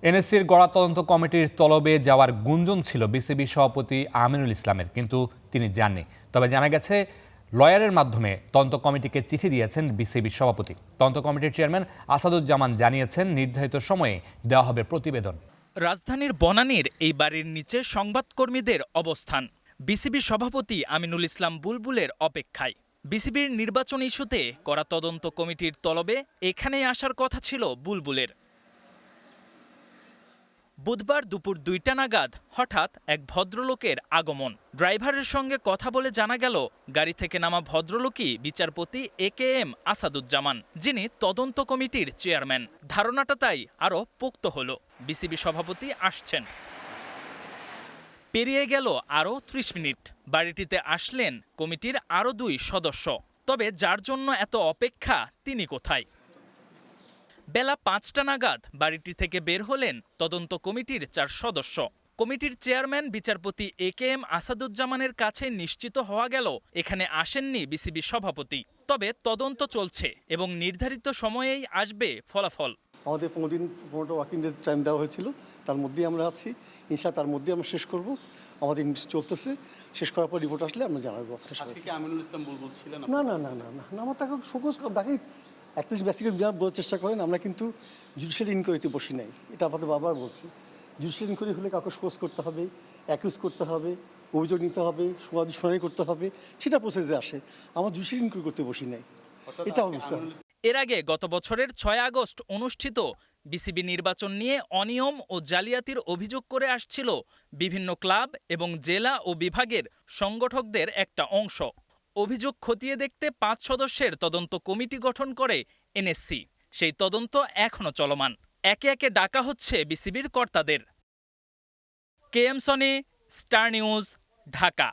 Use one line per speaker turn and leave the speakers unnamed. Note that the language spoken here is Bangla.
এনএসসির গড়া তদন্ত কমিটির তলবে যাওয়ার গুঞ্জন ছিল বিসিবি সভাপতি আমিনুল ইসলামের, কিন্তু তিনি যাননি। তবে জানা গেছে লয়ারের মাধ্যমে তদন্ত কমিটিকে চিঠি দিয়েছেন বিসিবি সভাপতি। তদন্ত কমিটির চেয়ারম্যান আসাদুজ্জামান জানিয়েছেন, নির্ধারিত সময়ে দেওয়া হবে প্রতিবেদন।
রাজধানীর বনানীর এই বাড়ির নিচে সংবাদকর্মীদের অবস্থান। বিসিবি সভাপতি আমিনুল ইসলাম বুলবুলের অপেক্ষায়। বিসিবির নির্বাচন ইস্যুতে করা তদন্ত কমিটির তলবে এখানেই আসার কথা ছিল বুলবুলের। বুধবার দুপুর ২টা নাগাদ হঠাৎ এক ভদ্রলোকের আগমন। ড্রাইভারের সঙ্গে কথা বলে জানা গেল, গাড়ি থেকে নামা ভদ্রলোকই বিচারপতি AKM আসাদুজ্জামান, যিনি তদন্ত কমিটির চেয়ারম্যান। ধারণাটা তাই আরও পোক্ত হলো, বিসিবি সভাপতি আসছেন। পেরিয়ে গেল আরও ৩০ মিনিট। বাড়িটিতে আসলেন কমিটির আরও ২ সদস্য। তবে যার জন্য এত অপেক্ষা, তিনি কোথায়? বেলা ৫টা নাগাদ বাড়িটি থেকে বের হলেন তদন্ত কমিটির ৪ সদস্য। কমিটির চেয়ারম্যান বিচারপতি AKM আসাদুজ্জামানের কাছে নিশ্চিত হওয়া গেল, এখানে আসেননি বিসিবি সভাপতি। তবে তদন্ত চলছে এবং নির্ধারিত সময়েই আসবে ফলাফল।
আমাদের 15টা ওয়ার্কিং ডেজ টাইম দেওয়া হয়েছিল, তার মধ্যেই আমরা আছি। ইনশাআল্লাহ তার মধ্যেই আমরা শেষ করব। আমাদের চলতেছে, শেষ করার পর রিপোর্ট আসলে আমরা জানাবো।
আজকে কি আমিনুল ইসলাম বুলবুল ছিলেন?
না না না না না না, আমার তাকে শোকজ তাকে অ্যাটলিস্ট বেসিক্যালি যা বোঝার চেষ্টা করেন, আমরা কিন্তু জুডিশিয়াল ইনকোয়ারিতে বসি নাই। এটা আমাদের বারবার বলছি। জুডিশিয়াল ইনকোয়ারি হলে কাউকে শোকজ করতে হবে, অ্যাকিউজ করতে হবে, অভিযোগ নিতে হবে, শুনানি করতে হবে, সেটা প্রসেসে আসে। আমরা জুডিশিয়াল ইনকোয়ারি করতে বসি নাই, এটা বুঝতে হবে।
এর আগে গত বছরের ৬ আগস্ট অনুষ্ঠিত বিসিবি নির্বাচন নিয়ে অনিয়ম ও জালিয়াতির অভিযোগ করে আসছিল বিভিন্ন ক্লাব এবং জেলা ও বিভাগের সংগঠকদের একটা অংশ। অভিযোগ খতিয়ে দেখতে ৫ সদস্যের তদন্ত কমিটি গঠন করে এনএসসি। সেই তদন্ত এখনো চলমান। একে একে ডাকা হচ্ছে বিসিবির কর্তাদের। KM Sony, star news, Dhaka.